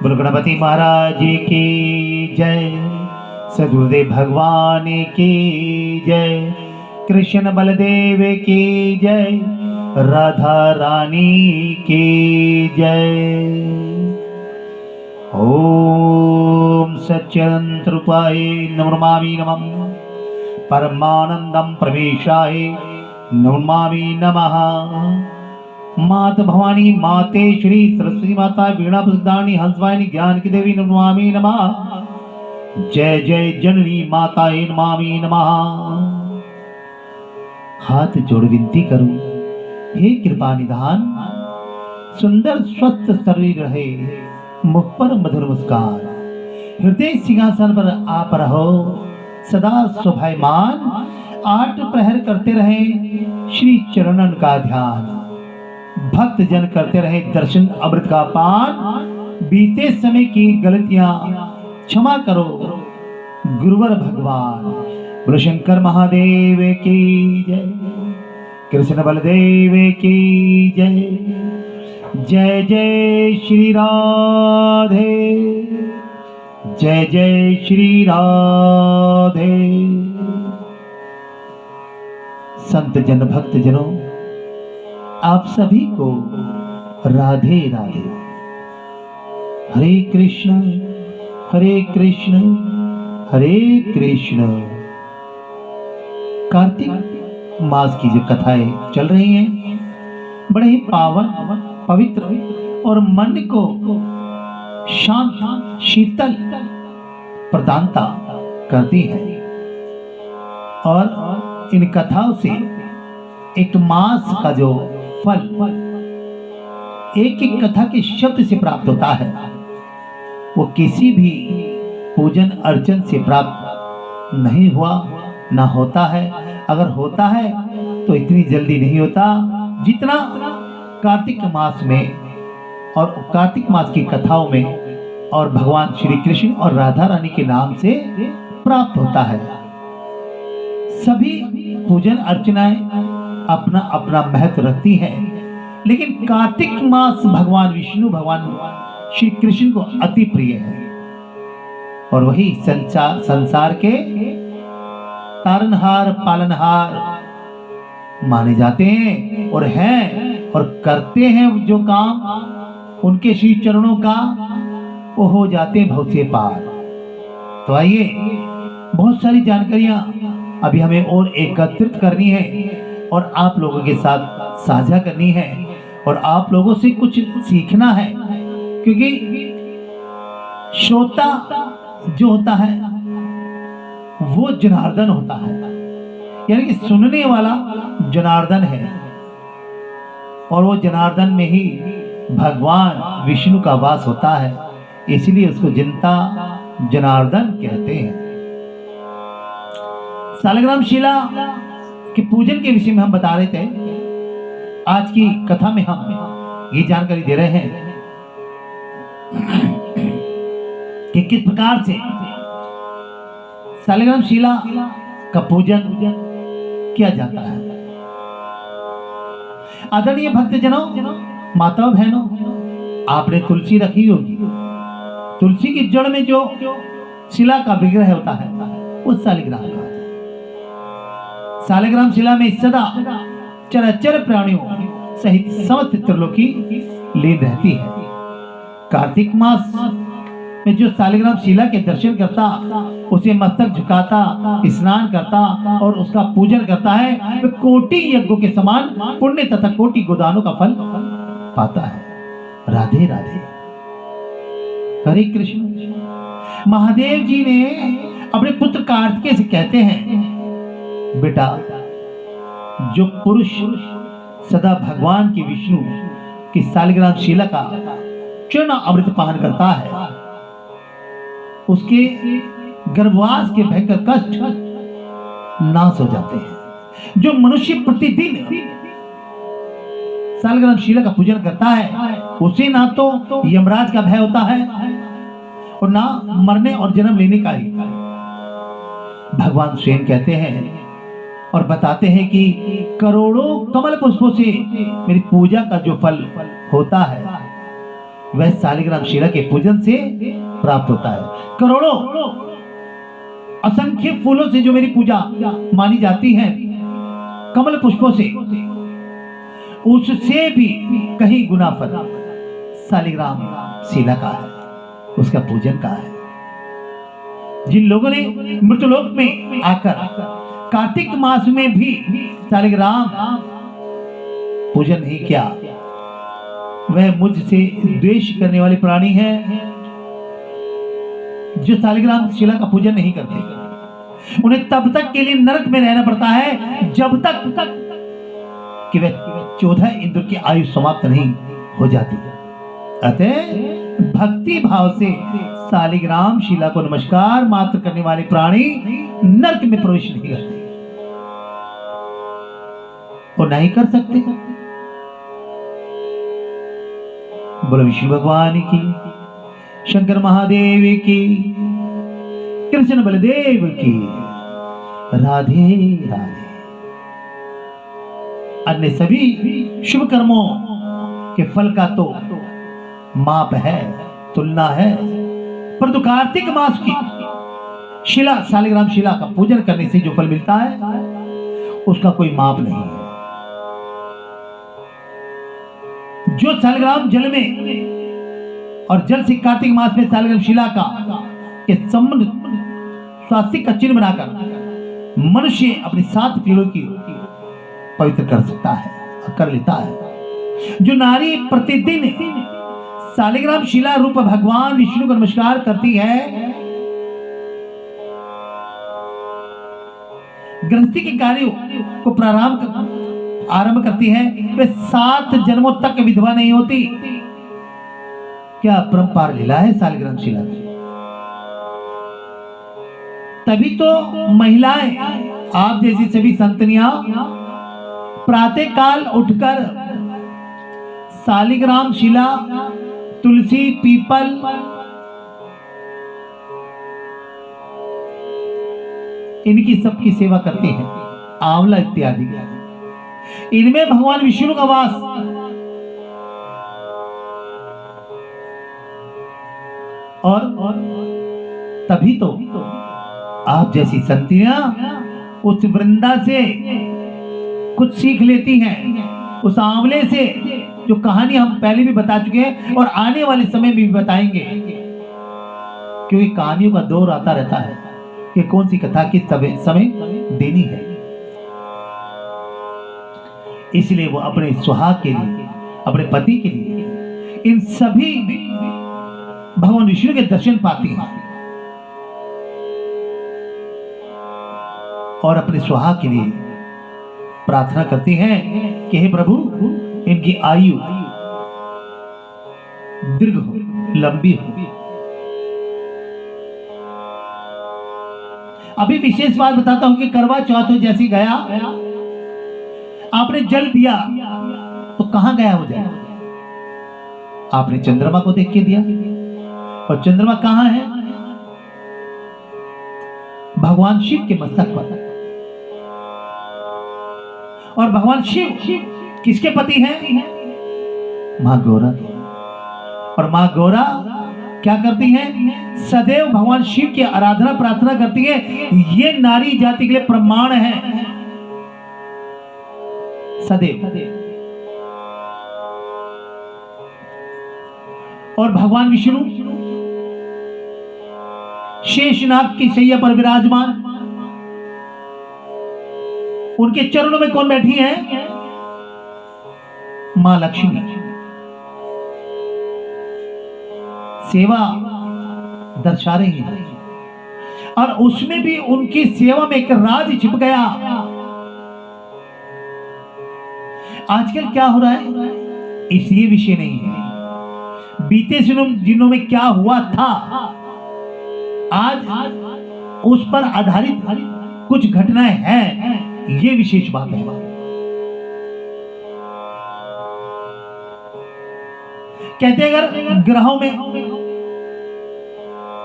बोलो गणपति महाराज की जय, सदगुरुदेव भगवान की जय, कृष्ण बलदेव की जय, राधा रानी की जय। ओम सच्चिदानंद रूपाय नमामि नमः, परमानंदम प्रवेशाय नमामि नमः। मात भवानी माते श्री सरस्वती माता वीणा प्रदानी हंसवाहिनी ज्ञान की देवी नमामि नमः। जय जय जननी माताये नमामि नमः। हाथ जोड़ विनती करूं, हे कृपा निधान, सुंदर स्वस्थ शरीर रहे, मुख पर मधुर मुस्कान, हृदय सिंहासन पर आप रहो सदा शोभायमान। 8 प्रहर करते रहे श्री चरणन का ध्यान, भक्त जन करते रहे दर्शन अमृत का पान। बीते समय की गलतियां क्षमा करो गुरुवर भगवान। बोलो शंकर महादेव की जय, कृष्ण बलदेव की जय। जय जय श्री राधे, जय जय श्री राधे। संत जन भक्त जनों, आप सभी को राधे राधे। हरे कृष्ण कृष्ण हरे कृष्ण। कार्तिक मास की जो कथाएं चल रही हैं, बड़े ही पावन पवित्र और मन को शांत शीतल प्रदानता करती है। और इन कथाओं से एक मास का जो फल एक एक कथा के शब्द से प्राप्त होता है, वो किसी भी पूजन अर्चन से प्राप्त नहीं हुआ ना होता है। अगर होता है तो इतनी जल्दी नहीं होता जितना कार्तिक मास में और कार्तिक मास की कथाओं में और भगवान श्री कृष्ण और राधा रानी के नाम से प्राप्त होता है। सभी पूजन अर्चनाएं अपना अपना महत्व रखती हैं, लेकिन कार्तिक मास भगवान विष्णु भगवान श्री कृष्ण को अति प्रिय है। और वही संसार के तारनहार पालनहार माने जाते हैं और हैं और करते हैं जो काम उनके श्री चरणों का, वो हो जाते हैं भव से पार। तो आइए, बहुत सारी जानकारियां अभी हमें और एकत्रित करनी है और आप लोगों के साथ साझा करनी है और आप लोगों से कुछ सीखना है, क्योंकि श्रोता जो होता है वो जनार्दन होता है, यानी कि सुनने वाला जनार्दन है। और वो जनार्दन में ही भगवान विष्णु का वास होता है, इसलिए उसको जिनता जनार्दन कहते हैं। सालग्राम शिला के पूजन के विषय में हम बता रहे थे। आज की कथा में हम ये जानकारी दे रहे हैं कि किस प्रकार से सालग्राम शिला का पूजन किया जाता है। आदरणीय भक्तजनों, माताओं बहनों, आपने तुलसी रखी होगी। तुलसी की जड़ में जो शिला का विग्रह होता है वो सालिग्राम का। सालिग्राम शिला में सदा चराचर प्राणियों सहित समस्त त्रिलोकी लीन रहती है। कार्तिक मास में जो सालिग्राम शिला के दर्शन करता, उसे मस्तक झुकाता, स्नान करता और उसका पूजन करता है, वह कोटि यज्ञों के समान पुण्य तथा कोटि गोदानों का फल पाता है। राधे राधे, हरे कृष्ण। महादेव जी ने अपने पुत्र कार्तिकेय से कहते हैं, बेटा, जो पुरुष सदा भगवान की विष्णु की सालिग्राम शिला का चूर्ण अमृत पान करता है, उसके गर्भवास के भयंकर कष्ट नाश हो जाते हैं। जो मनुष्य प्रतिदिन सालग्राम शिला का पूजन करता है, उसे ना तो यमराज का भय होता है और ना मरने और जन्म लेने का ही। भगवान स्वयं कहते हैं और बताते हैं कि करोड़ों कमल पुष्पों से मेरी पूजा का जो फल होता है, वह शालिग्राम शिला के पूजन से प्राप्त होता है। करोड़ों असंख्य फूलों से जो मेरी पूजा मानी जाती है, कमल पुष्पों से, उससे भी कहीं गुना फल शालिग्राम शिला का है, उसका पूजन का है। जिन लोगों ने मृतलोक में आकर कार्तिक मास में भी शालिग्राम पूजन नहीं किया, वह मुझसे द्वेष करने वाले प्राणी हैं। जो शालिग्राम शिला का पूजन नहीं करते, उन्हें तब तक के लिए नरक में रहना पड़ता है जब तक कि वह 14 इंद्र की आयु समाप्त नहीं हो जाती। अतः भक्ति भाव से शालिग्राम शिला को नमस्कार मात्र करने वाले प्राणी नरक में प्रवेश नहीं करते और नहीं कर सकते। बोलो विष्णु भगवान की, शंकर महादेव की, कृष्ण बलदेव की, राधे राधे। अन्य सभी शुभ कर्मों के फल का तो माप है, तुलना है, परंतु कार्तिक मास की शिला शालिग्राम शिला का पूजन करने से जो फल मिलता है उसका कोई माप नहीं है। जो शालिग्राम जल में और जल से कार्तिक मास में शालिग्राम शिला का के संबंध स्वास्तिक का चिन्ह बनाकर मनुष्य अपनी 7 पीढ़ियों की पवित्र कर सकता है, कर लेता है। जो नारी प्रतिदिन शालिग्राम शिला रूप भगवान विष्णु को नमस्कार करती है, गृहस्थी के कार्यों को आरंभ करती है, वे 7 जन्मों तक विधवा नहीं होती। क्या परंपार लीला है शालिग्राम शिला की। तभी तो महिलाएं, आप जैसी सभी संतनियां प्रातः काल उठकर शालिग्राम शिला, तुलसी, पीपल, इनकी सबकी सेवा करते हैं, आंवला इत्यादि। इनमें भगवान विष्णु का वास। और तभी तो आप जैसी संतियां उस वृंदा से कुछ सीख लेती हैं, उस आंवले से, जो कहानी हम पहले भी बता चुके हैं और आने वाले समय में भी बताएंगे, क्योंकि कहानियों का दौर आता रहता है कि कौन सी कथा किस समय देनी है। इसलिए वो अपने सुहाग के लिए, अपने पति के लिए इन सभी भगवान विष्णु के दर्शन पाती हैं और अपने सुहाग के लिए प्रार्थना करती हैं कि हे प्रभु, इनकी आयु दीर्घ हो, लंबी हो। अभी विशेष बात बताता हूं कि करवा चौथ जैसी गया, आपने जल दिया तो कहां गया वो जल? आपने चंद्रमा को देख के दिया, और चंद्रमा कहां है? भगवान शिव के मस्तक पर। और भगवान शिव किसके पति हैं? मां गौरा के। और मां गौरा क्या करती हैं? सदैव भगवान शिव की आराधना प्रार्थना करती है। ये नारी जाति के लिए प्रमाण है, सदैव। और भगवान विष्णु शेषनाग की शैया पर विराजमान, उनके चरणों में कौन बैठी है? मां लक्ष्मी। सेवा दर्शा रही है, और उसमें भी उनकी सेवा में एक राज छिप गया। आजकल क्या हो रहा है इसलिए विषय नहीं है, बीते दिनों में क्या हुआ था, आज उस पर आधारित कुछ घटनाएं हैं, ये विशेष बात है। कहते हैं अगर ग्रहों में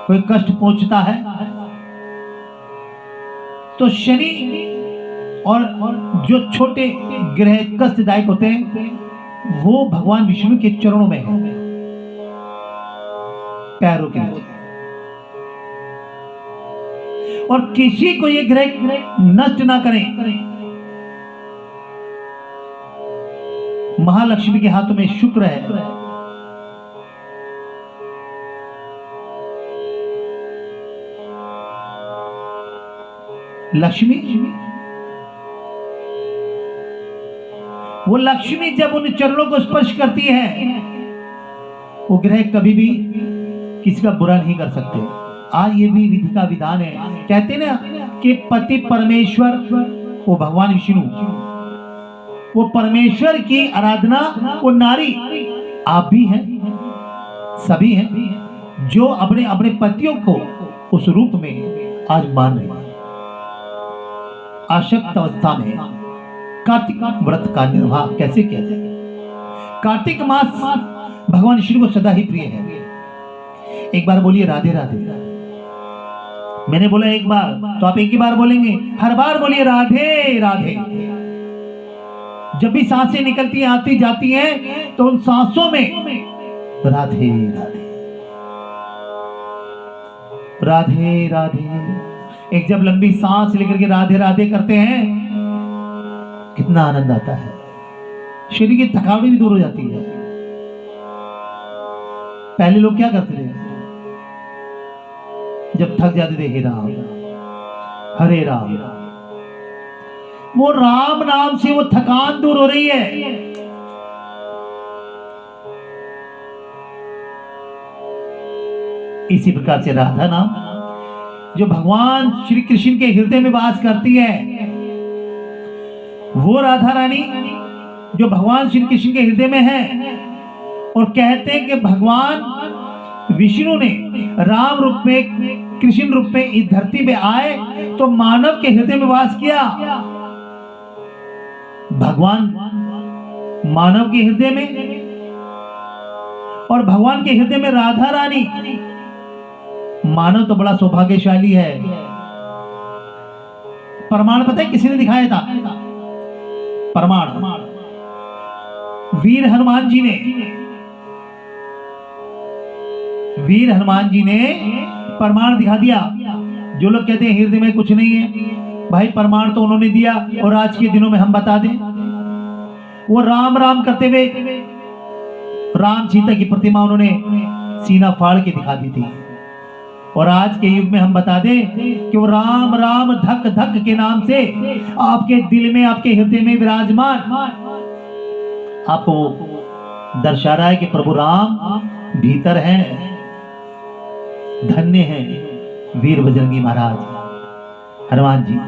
कोई कष्ट पहुंचता है तो शनि और जो छोटे ग्रह कष्टदायक होते हैं वो भगवान विष्णु के चरणों में है। पैरों के नीचे। और किसी को ये ग्रह नष्ट ना करें। महालक्ष्मी के हाथों में शुक्र है। लक्ष्मी, वो लक्ष्मी जब उन चरणों को स्पर्श करती है, वो ग्रह कभी भी किसी का बुरा नहीं कर सकते। आज ये भी विधि का विधान है। कहते हैं ना कि पति परमेश्वर, वो भगवान विष्णु, वो परमेश्वर की आराधना, वो नारी आप भी हैं, सभी हैं जो अपने अपने पतियों को उस रूप में आज मान रहे हैं। आशक्त अवस्था में कार्तिक व्रत का निर्वाह कैसे किया जाए? कार्तिक मास भगवान श्री को सदा ही प्रिय है। एक बार बोलिए राधे राधे। मैंने बोला एक बार, तो आप एक ही बार बोलेंगे? हर बार बोलिए राधे राधे। जब भी सांसें निकलती हैं, आती जाती हैं, तो उन सांसों में राधे राधे राधे राधे। एक जब लंबी सांस लेकर के राधे राधे करते हैं, कितना आनंद आता है, शरीर की थकावट भी दूर हो जाती है। पहले लोग क्या करते थे? जब थक जाते थे, हे राम हरे राम, वो राम नाम से वो थकान दूर हो रही है। इसी प्रकार से राधा नाम जो भगवान श्री कृष्ण के हृदय में वास करती है, वो राधा रानी जो भगवान श्री कृष्ण के हृदय में है। और कहते हैं कि भगवान विष्णु ने राम रूप में, कृष्ण रूप में इस धरती पे आए तो मानव के हृदय में वास किया। भगवान मानव के हृदय में और भगवान के हृदय में राधा रानी। मानव तो बड़ा सौभाग्यशाली है। प्रमाण पता है किसी ने दिखाया था? प्रमाण वीर हनुमान जी ने, वीर हनुमान जी ने प्रमाण दिखा दिया। जो लोग कहते हैं हृदय में कुछ नहीं है, भाई प्रमाण तो उन्होंने दिया। और आज के दिनों में हम बता दें, वो राम राम करते हुए राम सीता की प्रतिमा उन्होंने सीना फाड़ के दिखा दी थी। और आज के युग में हम बता दें कि वो राम राम धक धक के नाम से आपके दिल में, आपके हृदय में विराजमान आपको दर्शा रहा है कि प्रभु राम भीतर हैं। धन्य हैं वीर बजरंगी महाराज हनुमान जी।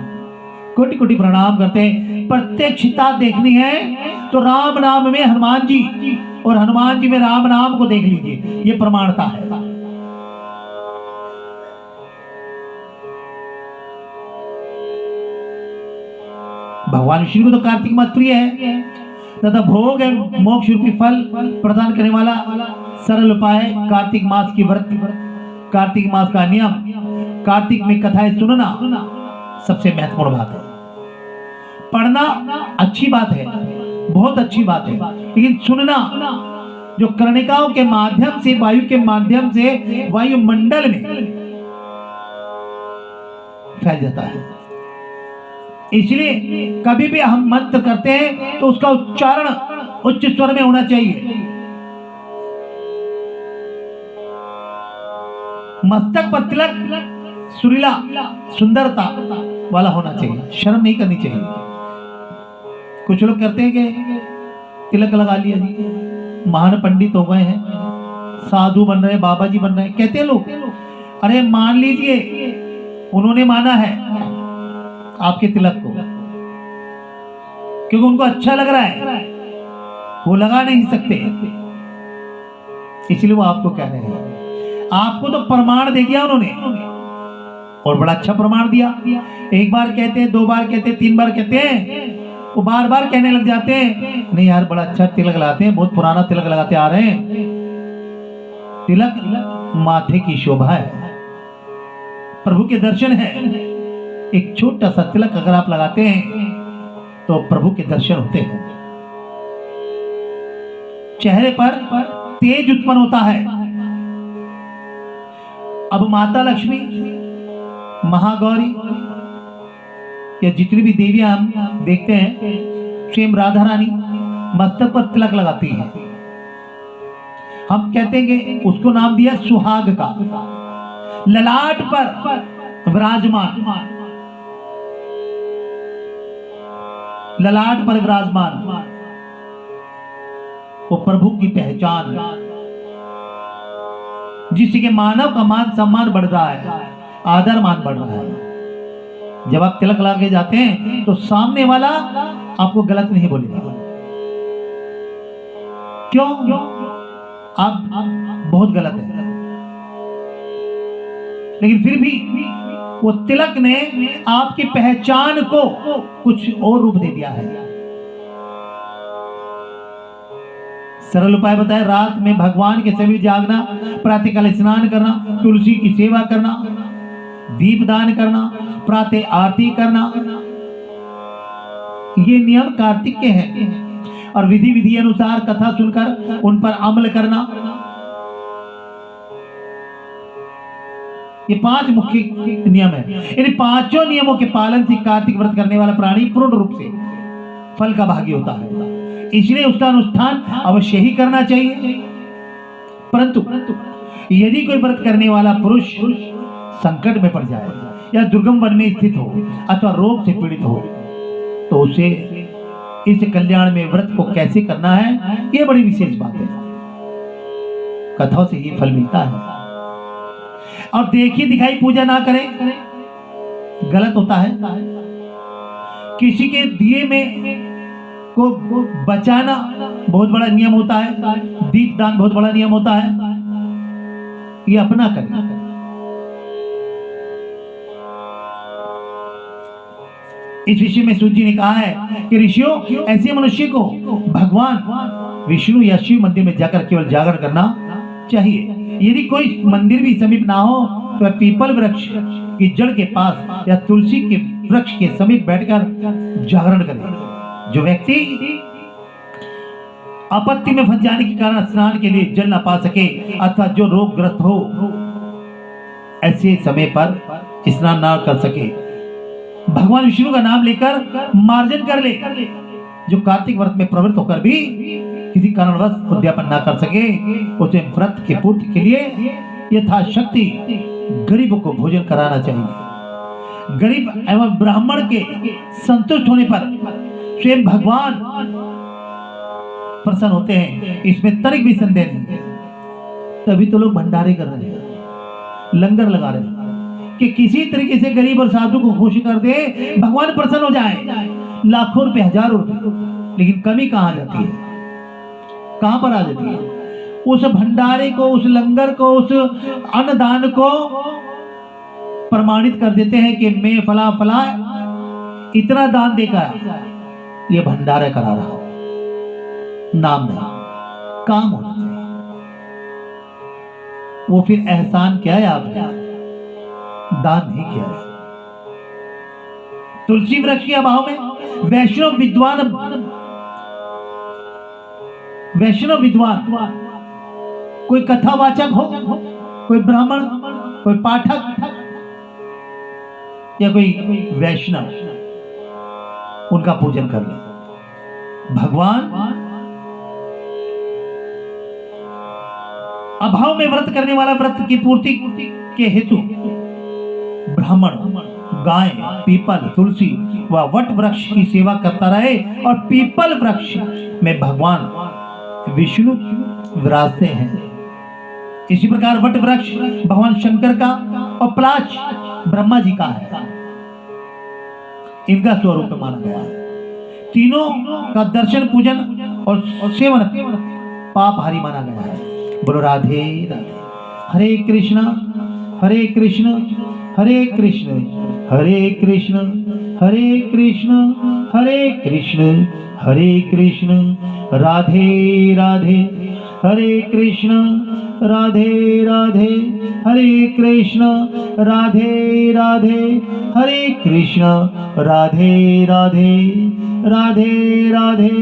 कोटि कोटि प्रणाम करते हैं। प्रत्यक्षता देखनी है तो राम नाम में हनुमान जी और हनुमान जी में राम नाम को देख लीजिए, ये प्रमाणता है। भगवान विष्णु को तो कार्तिक मास प्रिय है तथा भोग है मोक्ष रूपी फल प्रदान करने वाला सरल उपाय कार्तिक मास की व्रत, कार्तिक मास का नियम, कार्तिक में कथाएं सुनना सबसे महत्वपूर्ण बात है। पढ़ना अच्छी बात है, बहुत अच्छी बात है, लेकिन सुनना जो कर्णिकाओं के माध्यम से, वायु के माध्यम से वायुमंडल में फैल जाता है। इसलिए कभी भी हम मंत्र करते हैं तो उसका उच्चारण उच्च स्वर में होना चाहिए। मस्तक पर तिलक सुरीला सुंदरता वाला होना चाहिए, शर्म नहीं करनी चाहिए। कुछ लोग कहते हैं कि तिलक लगा लिया जी, महान पंडित हो गए हैं, साधु बन रहे, बाबा जी बन रहे हैं, कहते हैं लोग। अरे मान लीजिए उन्होंने माना है आपके तिलक को क्योंकि उनको अच्छा लग रहा है, वो लगा नहीं सकते, इसलिए वो आपको कह रहे हैं। आपको तो प्रमाण दे दिया उन्होंने और बड़ा अच्छा प्रमाण दिया। एक बार कहते हैं, दो बार कहते हैं, तीन बार कहते हैं, वो बार बार कहने लग जाते हैं नहीं यार बड़ा अच्छा तिलक लगाते हैं, बहुत पुराना तिलक लगाते आ रहे हैं। तिलक माथे की शोभा है, प्रभु के दर्शन है। एक छोटा सा तिलक अगर आप लगाते हैं तो प्रभु के दर्शन होते हैं। चेहरे पर तेज उत्पन्न होता है, अब माता लक्ष्मी, महागौरी या जितनी भी देवियां हम देखते हैं, स्वयं राधा रानी मस्तक पर तिलक लगाती हैं। हम कहते हैं कि उसको नाम दिया सुहाग का। ललाट पर विराजमान, ललाट पर विराजमान वो प्रभु की पहचान, जिसके मानव का मान सम्मान बढ़ रहा है, आदर मान बढ़ रहा है। जब आप तिलक लगा के जाते हैं तो सामने वाला आपको गलत नहीं बोलेगा। क्यों? आप बहुत गलत है, लेकिन फिर भी वो तिलक ने आपकी पहचान को कुछ और रूप दे दिया है। सरल उपाय बताए, रात में भगवान के समीप जागना, प्रातःकाल स्नान करना, तुलसी की सेवा करना, दीप दान करना, प्रातः आरती करना, ये नियम कार्तिक के हैं। और विधि विधि अनुसार कथा सुनकर उन पर अमल करना, ये 5 मुख्य नियम है। इन 5 नियमों के पालन से कार्तिक व्रत करने वाला प्राणी पूर्ण रूप से फल का भागी होता है। इसलिए उसका अनुष्ठान अवश्य ही करना चाहिए। परंतु यदि कोई व्रत करने वाला पुरुष संकट में पड़ जाए या दुर्गम वन में स्थित हो अथवा रोग से पीड़ित हो, तो उसे इस कल्याण में व्रत को कैसे करना है, यह बड़ी विशेष बात है। कथाओं से ही फल मिलता है। और देखी दिखाई पूजा ना करें, गलत होता है। किसी के दिए में को बचाना बहुत बड़ा नियम होता है, दीप दान बहुत बड़ा नियम होता है, ये अपना करें। इस विषय में सूत जी ने कहा है कि ऋषियों, ऐसे मनुष्य को भगवान विष्णु या शिव मंदिर में जाकर केवल जागरण करना चाहिए। यदि कोई मंदिर भी समीप ना हो तो वह पीपल वृक्ष की जड़ के पास या तुलसी के वृक्ष के समीप बैठकर जागरण करे। जो व्यक्ति आपत्ति में फंस जाने के कारण स्नान के लिए जल न पा सके अथवा जो रोगग्रस्त हो, ऐसे समय पर स्नान न कर सके, भगवान विष्णु का नाम लेकर मार्जन कर ले। जो कार्तिक व्रत में प्रवृत्त होकर भी किसी कारणवश उद्यापन न कर सके, उसे व्रत की पूर्ति के लिए यथाशक्ति गरीबों को भोजन कराना चाहिए। गरीब एवं ब्राह्मण के संतुष्ट होने पर स्वयं भगवान प्रसन्न होते हैं, इसमें तनिक भी संदेह नहीं है। तभी तो लोग भंडारे कर रहे हैं, लंगर लगा रहे हैं कि किसी तरीके से गरीब और साधु को खुश कर दे, भगवान प्रसन्न हो जाए। लाखों रुपए, हजारों रुपए, लेकिन कमी कहां जाती है, कहां पर आ जाती है? उस भंडारे को, उस लंगर को, उस अन्नदान को प्रमाणित कर देते हैं कि मैं फला फला इतना दान देकर ये भंडारा करा रहा हूं। नाम नहीं, काम होना चाहिए। वो फिर एहसान क्या है आपने? दान नहीं किया है। तुलसी वृक्ष के अभाव में वैष्णव विद्वान कोई कथावाचक हो, कोई ब्राह्मण, कोई पाठक या कोई वैष्णव, उनका पूजन कर ले। भगवान अभाव में व्रत करने वाला व्रत की पूर्ति के हेतु ब्राह्मण गाय, पीपल, तुलसी व वट वृक्ष की सेवा करता रहे। और पीपल वृक्ष में भगवान विष्णु विराजते हैं। इसी प्रकार वट वृक्ष भगवान शंकर का और पलाश ब्रह्मा जी का है, इनका स्वरूप माना गया है। तीनों का दर्शन, पूजन और सेवन पापहारी माना गया है। बोलो राधे राधे। हरे कृष्ण हरे कृष्ण हरे कृष्ण हरे कृष्ण हरे कृष्ण हरे कृष्ण हरे कृष्ण राधे राधे हरे कृष्ण राधे राधे हरे कृष्ण राधे राधे हरे कृष्ण राधे राधे राधे राधे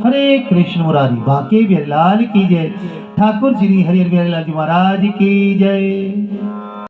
हरे कृष्ण मुरारी। बांके बिहारी लाल की जय। ठाकुर श्री हरि हरि बिहारी लाल जी महाराज की जय।